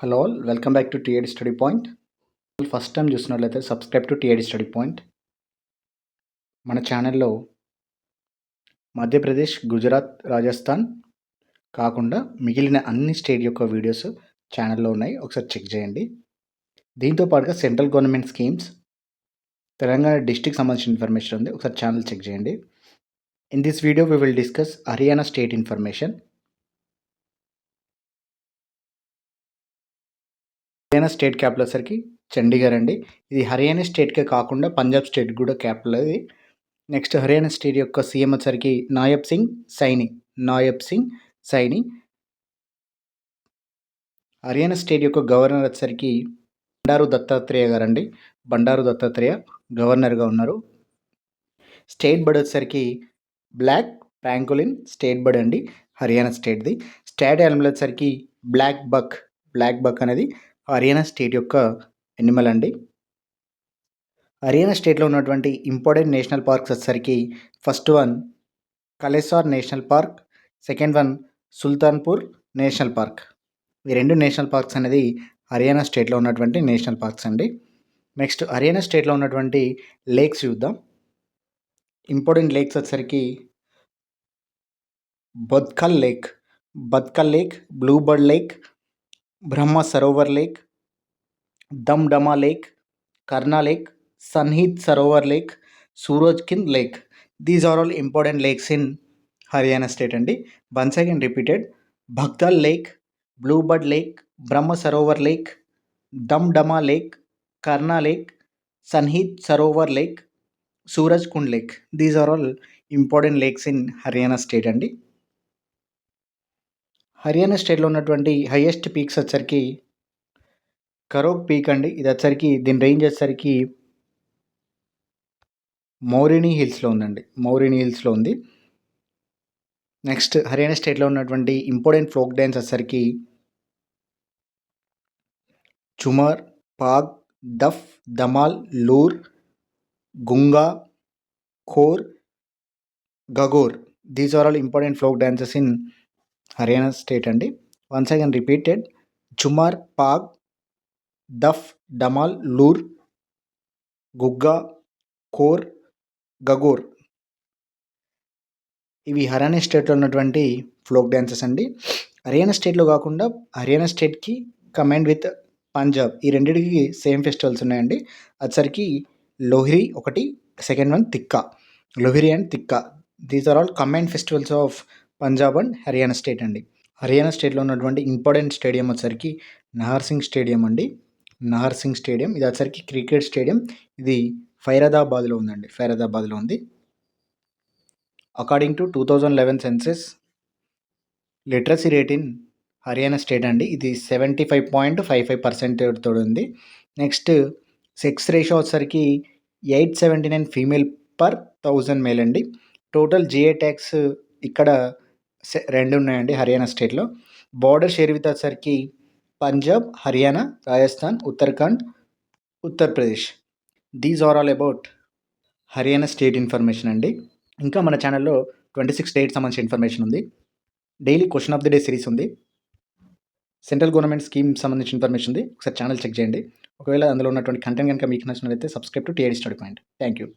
Hello all, welcome back to T A D study point. First time చూసినట్లయితే subscribe to T A D study point. మన ఛానల్లో మధ్యప్రదేశ్, గుజరాత్, రాజస్థాన్ కాకుండా మిగిలిన అన్ని స్టేట్ యొక్క వీడియోస్ ఛానల్లో ఉన్నాయి, ఒకసారి చెక్ చేయండి. దీంతో పాటుగా central government schemes, Telangana district సంబంధించిన ఇన్ఫర్మేషన్ ఉంది, ఒకసారి ఛానల్ చెక్ చేయండి. In this video we will discuss Haryana state information. Haryana state capital వచ్చరికి చండీగఢ్ అండి. ఇది హర్యానా స్టేట్కే కాకుండా పంజాబ్ స్టేట్ కూడా క్యాపిటల్ అది. నెక్స్ట్ హర్యానా స్టేట్ యొక్క సీఎం వచ్చరికి నాయబ్ సింగ్ సైని. హర్యానా స్టేట్ యొక్క గవర్నర్ వచ్చరికి బండారు దత్తాత్రేయ గారండి. బండారు దత్తాత్రేయ గవర్నర్గా ఉన్నారు. స్టేట్ బర్డ్ వచ్చరికి బ్లాక్ ప్యాంకోలిన్ స్టేట్ బర్డ్ అండి, హర్యానా స్టేట్ది. స్టేట్ యానిమల్ వచ్చరికి బ్లాక్ బక్ అనేది హర్యానా స్టేట్ యొక్క ఎనిమల్ అండి. హర్యానా స్టేట్లో ఉన్నటువంటి ఇంపార్టెంట్ నేషనల్ పార్క్స్ వచ్చేసరికి first one Kalesar national park, second one Sultanpur national park. ఈ రెండు నేషనల్ పార్క్స్ అనేది హర్యానా స్టేట్లో ఉన్నటువంటి నేషనల్ పార్క్స్ అండి. నెక్స్ట్ హర్యానా స్టేట్లో ఉన్నటువంటి లేక్స్ చూద్దాం. ఇంపార్టెంట్ లేక్స్ వచ్చేసరికి Badkhal lake, blue bird lake, Brahma Sarovar lake, Damdama lake, Karna lake, Sannihit Sarovar lake, Surajkund lake. These are all important lakes in Haryana state అండి. Once again repeated: Badkhal lake, blue bird lake, Brahma Sarovar lake, Damdama lake, Karna lake, Sannihit Sarovar lake, Surajkund lake. These are all important lakes in Haryana state అండి. హర్యానా స్టేట్లో ఉన్నటువంటి highest peaks వచ్చరికి కరోక్ peak అండి. ఇది వచ్చరికి దీని range వచ్చేసరికి మౌరినీ హిల్స్లో ఉంది. నెక్స్ట్ హర్యానా స్టేట్లో ఉన్నటువంటి ఇంపార్టెంట్ ఫోక్ డ్యాన్స్ వచ్చేసరికి ఝుమర్, పాగ్, దఫ్, ధమాల్, లూర్, గుంగా, Khor, Gagor. These are all important folk dances in Haryana state అండి. Once again repeated: Jhumar, Phag, Daph, Dhamal, Loor, Gugga, Khor, Gagor. ఇవి హర్యానా స్టేట్లో ఉన్నటువంటి ఫోక్ డ్యాన్సెస్ అండి. హర్యానా స్టేట్లో కాకుండా హర్యానా స్టేట్కి కంబైన్డ్ విత్ పంజాబ్, ఈ రెండింటికి సేమ్ ఫెస్టివల్స్ ఉన్నాయండి. వచ్చరికి లోహిరి ఒకటి, second one Lohri and Tikka. These are all combined festivals of Punjab and Haryana state అండి. హర్యానా స్టేట్లో ఉన్నటువంటి ఇంపార్టెంట్ స్టేడియం వచ్చరికి నహర్ సింగ్ స్టేడియం అండి. ఇది వచ్చరికి క్రికెట్ స్టేడియం. ఇది ఫైరదాబాద్లో ఉంది. According to 2011 census, literacy rate in Haryana state అండి. ఇది 75.55% తోడు ఉంది. నెక్స్ట్ సెక్స్ రేషియో వచ్చరికి 879 ఫీమేల్ పర్ 1000 మేల్ అండి. టోటల్ జిఐ ట్యాక్స్ ఇక్కడ 2 ఉన్నాయండి హర్యానా స్టేట్లో. బార్డర్ షేర్ విత్ వచ్చరికి Punjab, Haryana, Rajasthan, Uttarakhand, Uttar Pradesh. These are all about Haryana state information అండి. ఇంకా మన ఛానల్లో 26 స్టేట్ సంబంధించిన ఇన్ఫర్మేషన్ ఉంది. Daily question of the day series ఉంది. సెంట్రల్ గవర్నమెంట్ స్కీమ్ సంబంధించిన ఇన్ఫర్మేషన్ ఉంది, ఒకసారి ఛానల్ చెక్ చేయండి. ఒకవేళ అందులో ఉన్నటువంటి కంటెంట్ కనుక మీకు నచ్చినట్లయితే subscribe to T A D study point. Thank you.